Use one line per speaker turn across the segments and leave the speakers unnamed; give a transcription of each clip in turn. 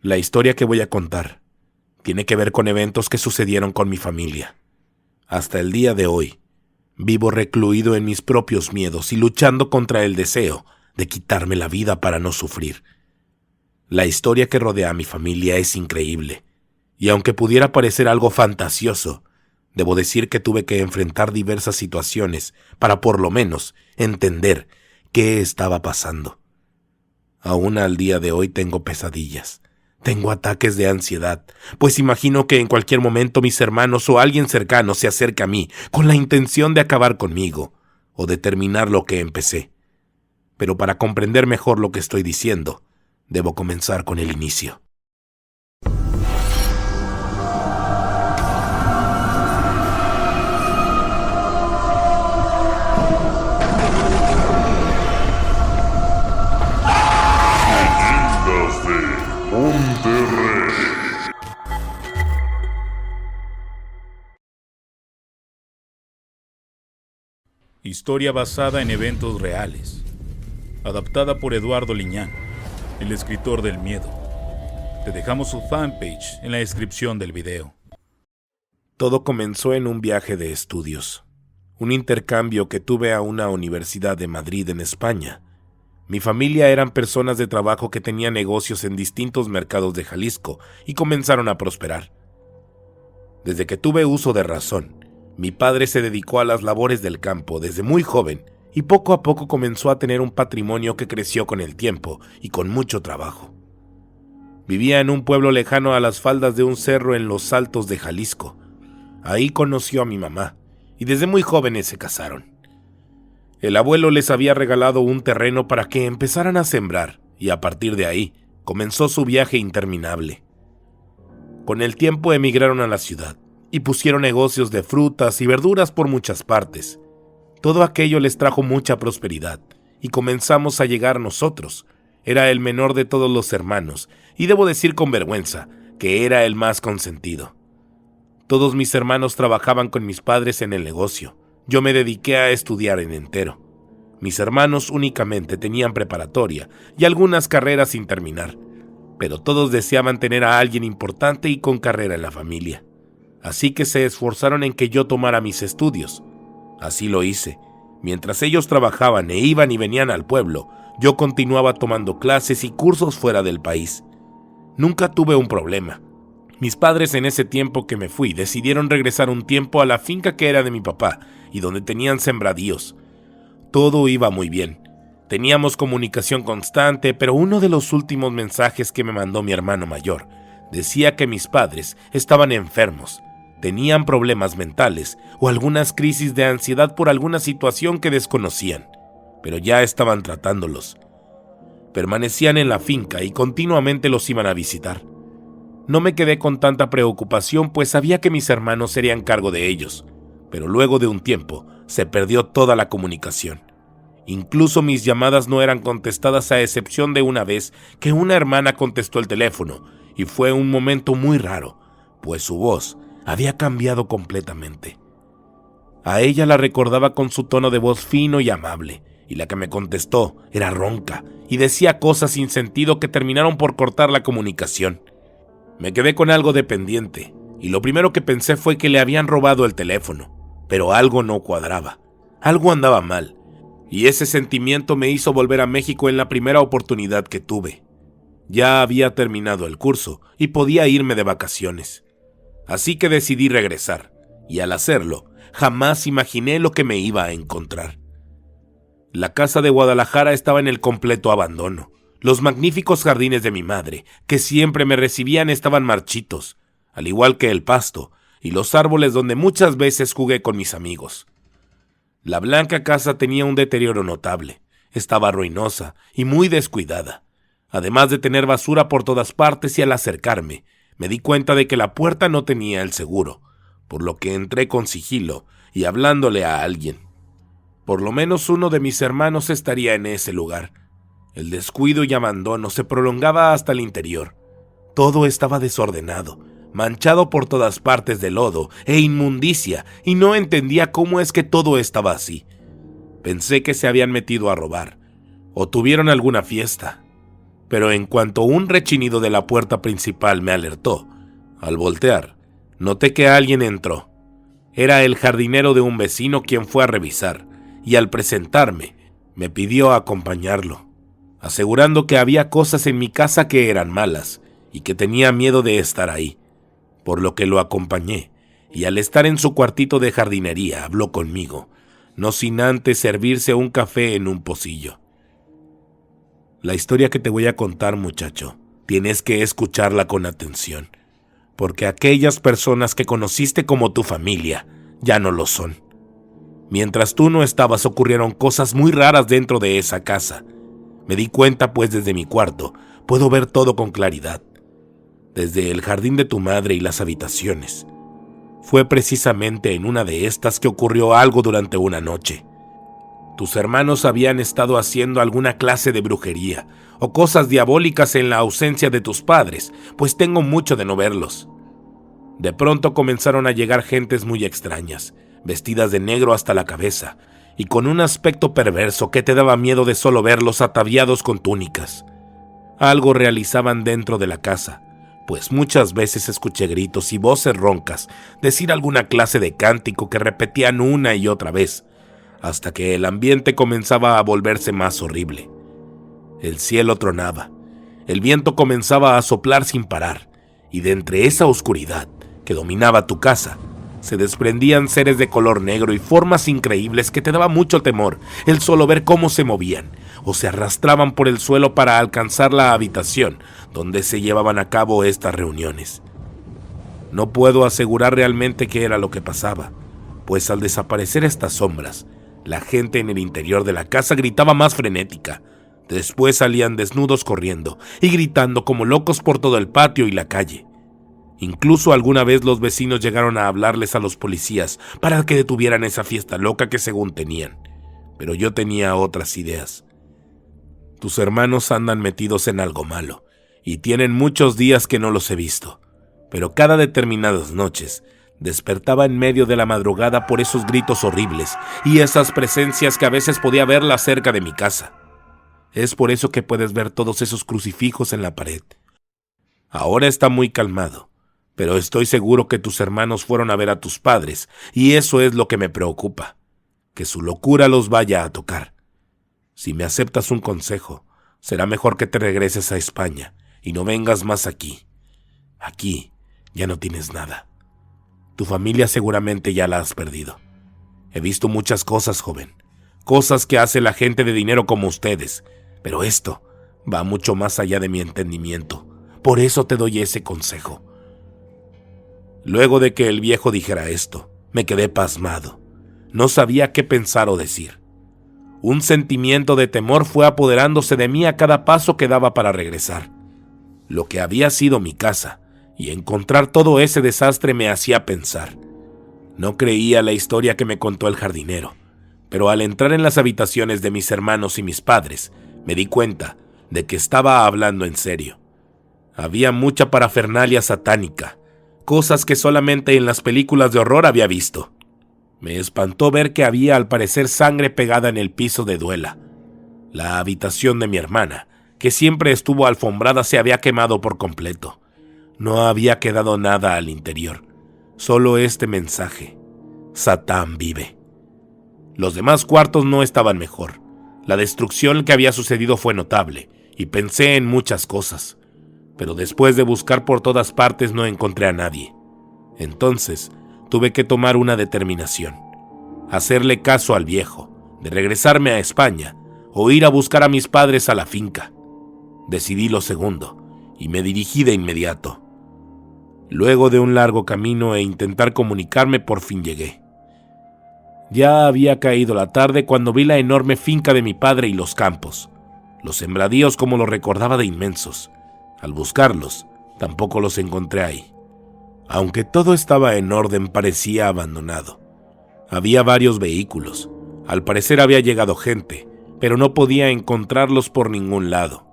La historia que voy a contar tiene que ver con eventos que sucedieron con mi familia. Hasta el día de hoy, vivo recluido en mis propios miedos y luchando contra el deseo de quitarme la vida para no sufrir. La historia que rodea a mi familia es increíble, y aunque pudiera parecer algo fantasioso, debo decir que tuve que enfrentar diversas situaciones para por lo menos entender qué estaba pasando. Aún al día de hoy tengo pesadillas. Tengo ataques de ansiedad, pues imagino que en cualquier momento mis hermanos o alguien cercano se acerca a mí con la intención de acabar conmigo o de terminar lo que empecé. Pero para comprender mejor lo que estoy diciendo, debo comenzar con el inicio.
Historia basada en eventos reales. Adaptada por Eduardo Liñán, el escritor del miedo. Te dejamos su fanpage en la descripción del video.
Todo comenzó en un viaje de estudios. Un intercambio que tuve a una universidad de Madrid, en España. Mi familia eran personas de trabajo que tenían negocios en distintos mercados de Jalisco y comenzaron a prosperar. Desde que tuve uso de razón, mi padre se dedicó a las labores del campo desde muy joven y poco a poco comenzó a tener un patrimonio que creció con el tiempo y con mucho trabajo. Vivía en un pueblo lejano a las faldas de un cerro en los Altos de Jalisco. Ahí conoció a mi mamá y desde muy jóvenes se casaron. El abuelo les había regalado un terreno para que empezaran a sembrar y a partir de ahí comenzó su viaje interminable. Con el tiempo emigraron a la ciudad y pusieron negocios de frutas y verduras por muchas partes. Todo aquello les trajo mucha prosperidad y comenzamos a llegar nosotros. Era el menor de todos los hermanos y debo decir con vergüenza que era el más consentido. Todos mis hermanos trabajaban con mis padres en el negocio. Yo me dediqué a estudiar en entero. Mis hermanos únicamente tenían preparatoria y algunas carreras sin terminar, pero todos deseaban tener a alguien importante y con carrera en la familia. Así que se esforzaron en que yo tomara mis estudios. Así lo hice. Mientras ellos trabajaban e iban y venían al pueblo, yo continuaba tomando clases y cursos fuera del país. Nunca tuve un problema. Mis padres en ese tiempo que me fui decidieron regresar un tiempo a la finca que era de mi papá y donde tenían sembradíos. Todo iba muy bien. Teníamos comunicación constante, pero uno de los últimos mensajes que me mandó mi hermano mayor decía que mis padres estaban enfermos. Tenían problemas mentales o algunas crisis de ansiedad por alguna situación que desconocían, pero ya estaban tratándolos. Permanecían en la finca y continuamente los iban a visitar. No me quedé con tanta preocupación, pues sabía que mis hermanos serían cargo de ellos, pero luego de un tiempo se perdió toda la comunicación. Incluso mis llamadas no eran contestadas a excepción de una vez que una hermana contestó el teléfono y fue un momento muy raro, pues su voz había cambiado completamente. A ella la recordaba con su tono de voz fino y amable, y la que me contestó era ronca y decía cosas sin sentido que terminaron por cortar la comunicación. Me quedé con algo de pendiente, y lo primero que pensé fue que le habían robado el teléfono, pero algo no cuadraba, algo andaba mal, y ese sentimiento me hizo volver a México en la primera oportunidad que tuve. Ya había terminado el curso y podía irme de vacaciones. Así que decidí regresar, y al hacerlo, jamás imaginé lo que me iba a encontrar. La casa de Guadalajara estaba en el completo abandono. Los magníficos jardines de mi madre, que siempre me recibían, estaban marchitos, al igual que el pasto y los árboles donde muchas veces jugué con mis amigos. La blanca casa tenía un deterioro notable, estaba ruinosa y muy descuidada, además de tener basura por todas partes, y al acercarme, me di cuenta de que la puerta no tenía el seguro, por lo que entré con sigilo y hablándole a alguien. Por lo menos uno de mis hermanos estaría en ese lugar. El descuido y abandono se prolongaba hasta el interior. Todo estaba desordenado, manchado por todas partes de lodo e inmundicia, y no entendía cómo es que todo estaba así. Pensé que se habían metido a robar, o tuvieron alguna fiesta. pero en cuanto un rechinido de la puerta principal me alertó, al voltear, noté que alguien entró. Era el jardinero de un vecino quien fue a revisar, y al presentarme, me pidió acompañarlo, asegurando que había cosas en mi casa que eran malas y que tenía miedo de estar ahí, por lo que lo acompañé, y al estar en su cuartito de jardinería habló conmigo, no sin antes servirse un café en un pocillo. La historia que te voy a contar, muchacho, tienes que escucharla con atención, porque aquellas personas que conociste como tu familia ya no lo son. Mientras tú no estabas, ocurrieron cosas muy raras dentro de esa casa. Me di cuenta, pues desde mi cuarto puedo ver todo con claridad, desde el jardín de tu madre y las habitaciones. Fue precisamente en una de estas que ocurrió algo durante una noche. Tus hermanos habían estado haciendo alguna clase de brujería o cosas diabólicas en la ausencia de tus padres, pues tengo mucho de no verlos. De pronto comenzaron a llegar gentes muy extrañas, vestidas de negro hasta la cabeza, y con un aspecto perverso que te daba miedo de solo verlos ataviados con túnicas. Algo realizaban dentro de la casa, pues muchas veces escuché gritos y voces roncas decir alguna clase de cántico que repetían una y otra vez, hasta que el ambiente comenzaba a volverse más horrible. El cielo tronaba, el viento comenzaba a soplar sin parar, y de entre esa oscuridad que dominaba tu casa, se desprendían seres de color negro y formas increíbles que te daba mucho temor el solo ver cómo se movían o se arrastraban por el suelo para alcanzar la habitación donde se llevaban a cabo estas reuniones. No puedo asegurar realmente qué era lo que pasaba, pues al desaparecer estas sombras, la gente en el interior de la casa gritaba más frenética. Después salían desnudos corriendo y gritando como locos por todo el patio y la calle. Incluso alguna vez los vecinos llegaron a hablarles a los policías para que detuvieran esa fiesta loca que según tenían. Pero yo tenía otras ideas. Tus hermanos andan metidos en algo malo, y tienen muchos días que no los he visto. Pero cada determinadas noches despertaba en medio de la madrugada por esos gritos horribles y esas presencias que a veces podía verlas cerca de mi casa. Es por eso que puedes ver todos esos crucifijos en la pared. Ahora está muy calmado, pero estoy seguro que tus hermanos fueron a ver a tus padres, y eso es lo que me preocupa, que su locura los vaya a tocar. Si me aceptas un consejo, será mejor que te regreses a España y no vengas más aquí. Aquí ya no tienes nada. Tu familia seguramente ya la has perdido. He visto muchas cosas, joven, cosas que hace la gente de dinero como ustedes, pero esto va mucho más allá de mi entendimiento. Por eso te doy ese consejo. Luego de que el viejo dijera esto, me quedé pasmado. No sabía qué pensar o decir. Un sentimiento de temor fue apoderándose de mí a cada paso que daba para regresar. Lo que había sido mi casa, y encontrar todo ese desastre me hacía pensar. No creía la historia que me contó el jardinero, pero al entrar en las habitaciones de mis hermanos y mis padres, me di cuenta de que estaba hablando en serio. Había mucha parafernalia satánica, cosas que solamente en las películas de horror había visto. Me espantó ver que había al parecer sangre pegada en el piso de duela. La habitación de mi hermana, que siempre estuvo alfombrada, se había quemado por completo. No había quedado nada al interior, solo este mensaje: Satán vive. Los demás cuartos no estaban mejor. La destrucción que había sucedido fue notable, y pensé en muchas cosas. Pero después de buscar por todas partes no encontré a nadie. Entonces tuve que tomar una determinación: hacerle caso al viejo, de regresarme a España o ir a buscar a mis padres a la finca. Decidí lo segundo y me dirigí de inmediato. Luego de un largo camino e intentar comunicarme, por fin llegué. Ya había caído la tarde cuando vi la enorme finca de mi padre y los campos, los sembradíos como los recordaba de inmensos. Al buscarlos, tampoco los encontré ahí. Aunque todo estaba en orden, parecía abandonado. Había varios vehículos. Al parecer había llegado gente, pero no podía encontrarlos por ningún lado.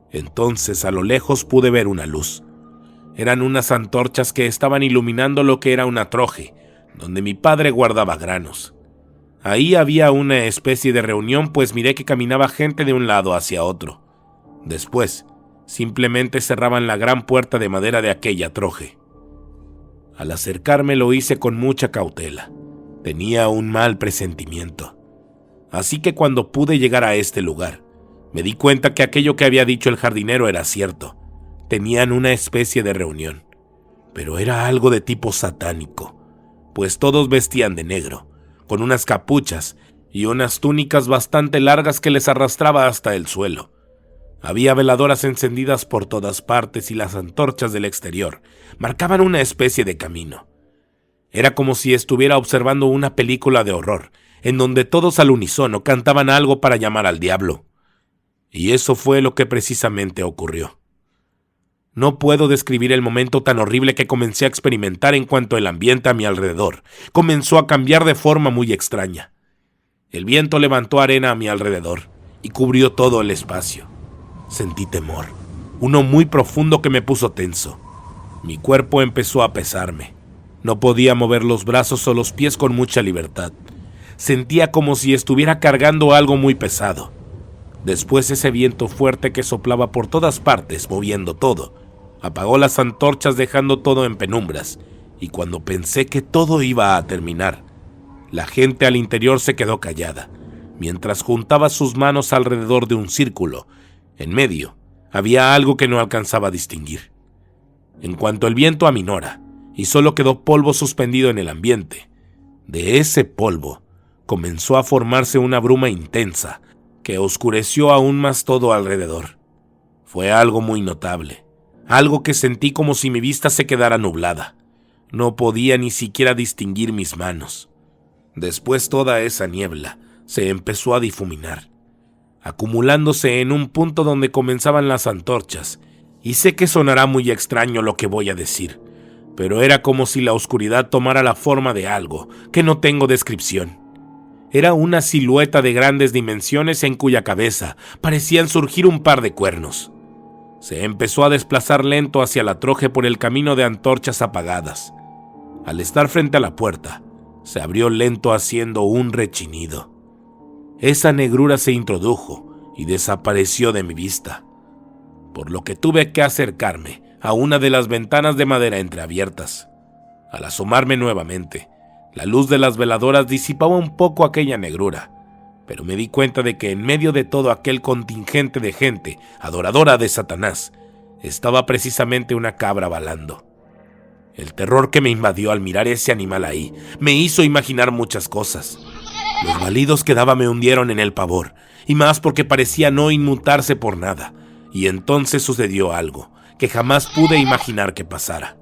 Entonces, a lo lejos pude ver una luz. Eran unas antorchas que estaban iluminando lo que era una troje, donde mi padre guardaba granos. Ahí había una especie de reunión, pues miré que caminaba gente de un lado hacia otro. Después, simplemente cerraban la gran puerta de madera de aquella troje. Al acercarme lo hice con mucha cautela. Tenía un mal presentimiento. Así que cuando pude llegar a este lugar, me di cuenta que aquello que había dicho el jardinero era cierto. Tenían una especie de reunión, pero era algo de tipo satánico, pues todos vestían de negro, con unas capuchas y unas túnicas bastante largas que les arrastraba hasta el suelo. Había veladoras encendidas por todas partes y las antorchas del exterior marcaban una especie de camino. Era como si estuviera observando una película de horror, en donde todos al unísono cantaban algo para llamar al diablo. Y eso fue lo que precisamente ocurrió. No puedo describir el momento tan horrible que comencé a experimentar en cuanto el ambiente a mi alrededor comenzó a cambiar de forma muy extraña. El viento levantó arena a mi alrededor y cubrió todo el espacio. Sentí temor, uno muy profundo que me puso tenso. Mi cuerpo empezó a pesarme. No podía mover los brazos o los pies con mucha libertad. Sentía como si estuviera cargando algo muy pesado. Después ese viento fuerte que soplaba por todas partes, moviendo todo, apagó las antorchas dejando todo en penumbras, y cuando pensé que todo iba a terminar, la gente al interior se quedó callada, mientras juntaba sus manos alrededor de un círculo. En medio había algo que no alcanzaba a distinguir. En cuanto el viento aminora y solo quedó polvo suspendido en el ambiente, de ese polvo comenzó a formarse una bruma intensa que oscureció aún más todo alrededor. Fue algo muy notable, algo que sentí como si mi vista se quedara nublada. No podía ni siquiera distinguir mis manos. Después toda esa niebla se empezó a difuminar, acumulándose en un punto donde comenzaban las antorchas, y sé que sonará muy extraño lo que voy a decir, pero era como si la oscuridad tomara la forma de algo que no tengo descripción. Era una silueta de grandes dimensiones en cuya cabeza parecían surgir un par de cuernos. Se empezó a desplazar lento hacia la troje por el camino de antorchas apagadas. Al estar frente a la puerta, se abrió lento haciendo un rechinido. Esa negrura se introdujo y desapareció de mi vista, por lo que tuve que acercarme a una de las ventanas de madera entreabiertas. Al asomarme nuevamente, la luz de las veladoras disipaba un poco aquella negrura, pero me di cuenta de que en medio de todo aquel contingente de gente adoradora de Satanás, estaba precisamente una cabra balando. El terror que me invadió al mirar ese animal ahí me hizo imaginar muchas cosas. Los balidos que daba me hundieron en el pavor, y más porque parecía no inmutarse por nada, y entonces sucedió algo que jamás pude imaginar que pasara.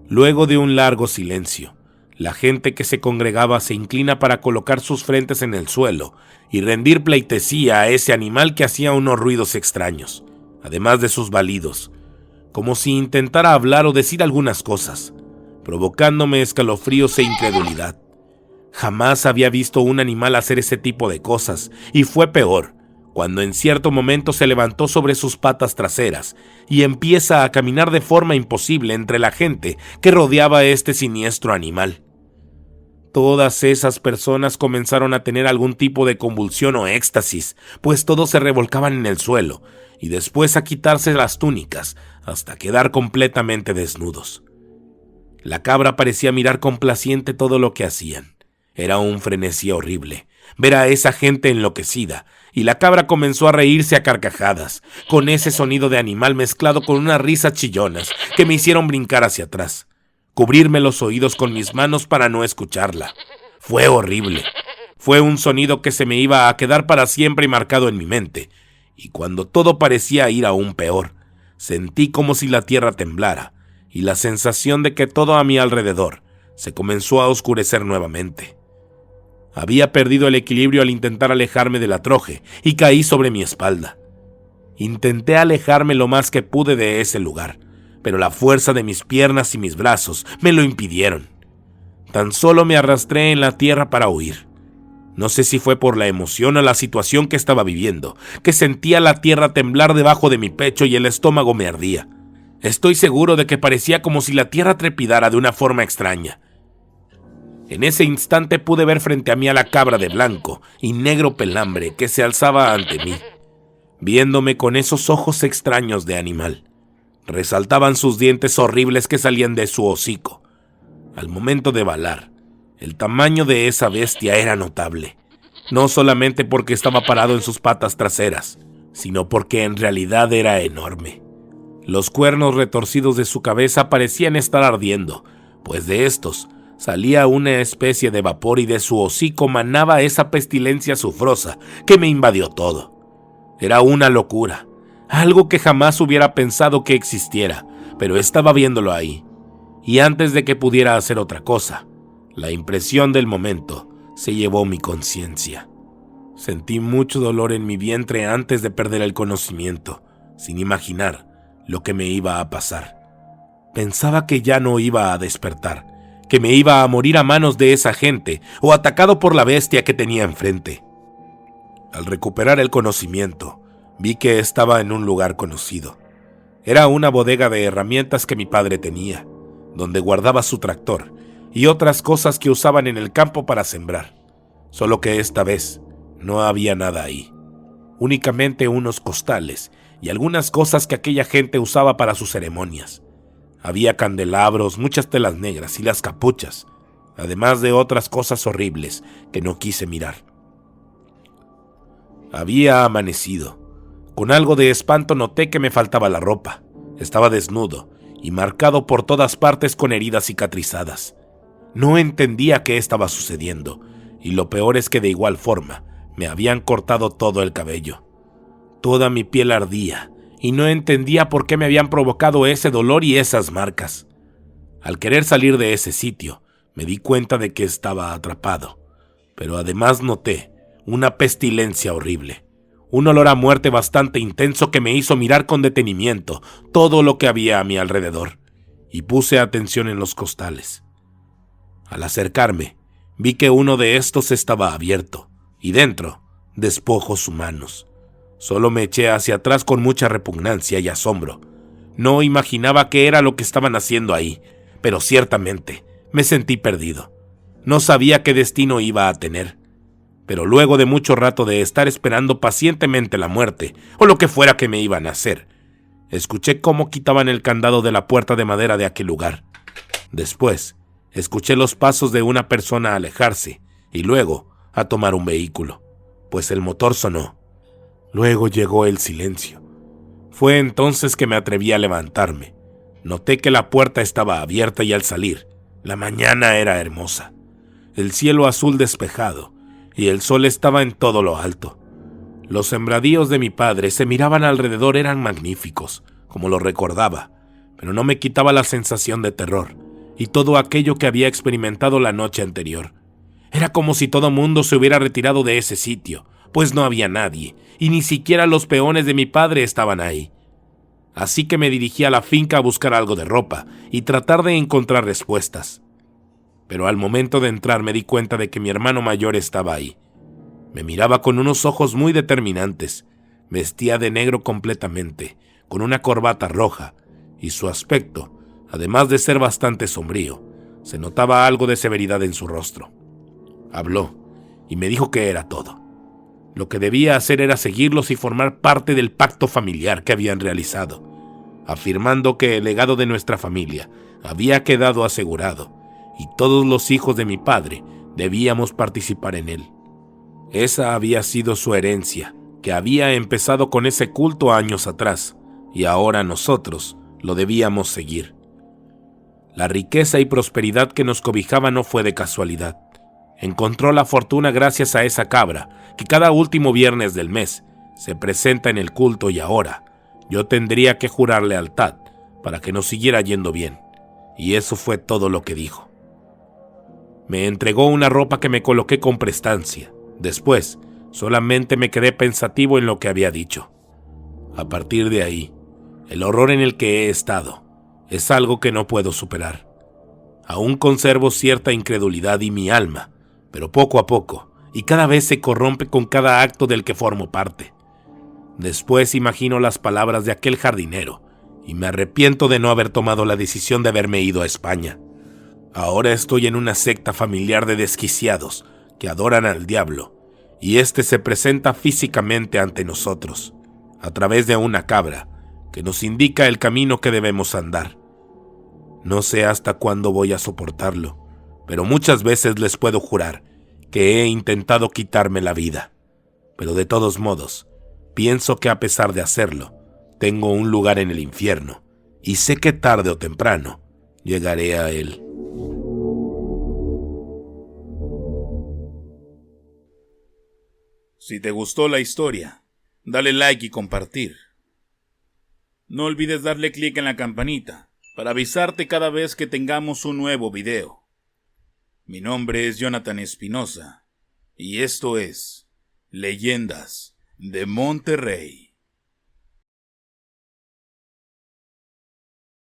Luego de un largo silencio, la gente que se congregaba se inclina para colocar sus frentes en el suelo y rendir pleitesía a ese animal que hacía unos ruidos extraños, además de sus balidos, como si intentara hablar o decir algunas cosas, provocándome escalofríos e incredulidad. Jamás había visto un animal hacer ese tipo de cosas, y fue peor cuando en cierto momento se levantó sobre sus patas traseras y empieza a caminar de forma imposible entre la gente que rodeaba a este siniestro animal. Todas esas personas comenzaron a tener algún tipo de convulsión o éxtasis, pues todos se revolcaban en el suelo y después a quitarse las túnicas hasta quedar completamente desnudos. La cabra parecía mirar complaciente todo lo que hacían. Era un frenesí horrible ver a esa gente enloquecida, y la cabra comenzó a reírse a carcajadas, con ese sonido de animal mezclado con unas risas chillonas que me hicieron brincar hacia atrás, cubrirme los oídos con mis manos para no escucharla. Fue horrible. Fue un sonido que se me iba a quedar para siempre marcado en mi mente, y cuando todo parecía ir aún peor, sentí como si la tierra temblara, y la sensación de que todo a mi alrededor se comenzó a oscurecer nuevamente. Había perdido el equilibrio al intentar alejarme de la troje y caí sobre mi espalda. Intenté alejarme lo más que pude de ese lugar, pero la fuerza de mis piernas y mis brazos me lo impidieron. Tan solo me arrastré en la tierra para huir. No sé si fue por la emoción o la situación que estaba viviendo, que sentía la tierra temblar debajo de mi pecho y el estómago me ardía. Estoy seguro de que parecía como si la tierra trepidara de una forma extraña. En ese instante pude ver frente a mí a la cabra de blanco y negro pelambre que se alzaba ante mí. viéndome con esos ojos extraños de animal. Resaltaban sus dientes horribles que salían de su hocico. Al momento de balar, el tamaño de esa bestia era notable, no solamente porque estaba parado en sus patas traseras, sino porque en realidad era enorme. Los cuernos retorcidos de su cabeza parecían estar ardiendo, pues de estos salía una especie de vapor y de su hocico manaba esa pestilencia azufrosa que me invadió todo. Era una locura, algo que jamás hubiera pensado que existiera, pero estaba viéndolo ahí. Y antes de que pudiera hacer otra cosa, la impresión del momento se llevó mi conciencia. Sentí mucho dolor en mi vientre antes de perder el conocimiento, sin imaginar lo que me iba a pasar. Pensaba que ya no iba a despertar, que me iba a morir a manos de esa gente o atacado por la bestia que tenía enfrente. Al recuperar el conocimiento, vi que estaba en un lugar conocido. Era una bodega de herramientas que mi padre tenía, donde guardaba su tractor y otras cosas que usaban en el campo para sembrar. Solo que esta vez no había nada ahí, únicamente unos costales y algunas cosas que aquella gente usaba para sus ceremonias. Había candelabros, muchas telas negras y las capuchas, además de otras cosas horribles que no quise mirar. Había amanecido. Con algo de espanto noté que me faltaba la ropa. Estaba desnudo y marcado por todas partes con heridas cicatrizadas. No entendía qué estaba sucediendo, y lo peor es que de igual forma me habían cortado todo el cabello. Toda mi piel ardía, y no entendía por qué me habían provocado ese dolor y esas marcas. Al querer salir de ese sitio, me di cuenta de que estaba atrapado, pero además noté una pestilencia horrible, un olor a muerte bastante intenso que me hizo mirar con detenimiento todo lo que había a mi alrededor, y puse atención en los costales. Al acercarme, vi que uno de estos estaba abierto, y dentro, despojos humanos. Solo me eché hacia atrás con mucha repugnancia y asombro. No imaginaba qué era lo que estaban haciendo ahí, pero ciertamente me sentí perdido. No sabía qué destino iba a tener. Pero luego de mucho rato de estar esperando pacientemente la muerte, o lo que fuera que me iban a hacer, escuché cómo quitaban el candado de la puerta de madera de aquel lugar. Después, escuché los pasos de una persona alejarse, y luego a tomar un vehículo, pues el motor sonó. Luego llegó el silencio. Fue entonces que me atreví a levantarme. Noté que la puerta estaba abierta y al salir, la mañana era hermosa. El cielo azul despejado y el sol estaba en todo lo alto. Los sembradíos de mi padre se miraban alrededor, eran magníficos, como lo recordaba, pero no me quitaba la sensación de terror y todo aquello que había experimentado la noche anterior. Era como si todo mundo se hubiera retirado de ese sitio, pues no había nadie, y ni siquiera los peones de mi padre estaban ahí. Así que me dirigí a la finca a buscar algo de ropa y tratar de encontrar respuestas. Pero al momento de entrar me di cuenta de que mi hermano mayor estaba ahí. Me miraba con unos ojos muy determinantes, vestía de negro completamente, con una corbata roja, y su aspecto, además de ser bastante sombrío, se notaba algo de severidad en su rostro. Habló y me dijo que era todo. Lo que debía hacer era seguirlos y formar parte del pacto familiar que habían realizado, afirmando que el legado de nuestra familia había quedado asegurado y todos los hijos de mi padre debíamos participar en él. Esa había sido su herencia, que había empezado con ese culto años atrás, y ahora nosotros lo debíamos seguir. La riqueza y prosperidad que nos cobijaba no fue de casualidad. Encontró la fortuna gracias a esa cabra que cada último viernes del mes se presenta en el culto, y ahora yo tendría que jurar lealtad para que nos siguiera yendo bien. Y eso fue todo lo que dijo. Me entregó una ropa que me coloqué con prestancia. Después, solamente me quedé pensativo en lo que había dicho. A partir de ahí, el horror en el que he estado es algo que no puedo superar. Aún conservo cierta incredulidad y mi alma, pero poco a poco, y cada vez se corrompe con cada acto del que formo parte. Después imagino las palabras de aquel jardinero, y me arrepiento de no haber tomado la decisión de haberme ido a España. Ahora estoy en una secta familiar de desquiciados que adoran al diablo, y este se presenta físicamente ante nosotros. a través de una cabra, que nos indica el camino que debemos andar. No sé hasta cuándo voy a soportarlo, pero muchas veces les puedo jurar que he intentado quitarme la vida. Pero de todos modos, pienso que a pesar de hacerlo, tengo un lugar en el infierno, y sé que tarde o temprano llegaré a él.
Si te gustó la historia, dale like y compartir. No olvides darle clic en la campanita para avisarte cada vez que tengamos un nuevo video. Mi nombre es Jonathan Espinosa y esto es Leyendas de Monterrey.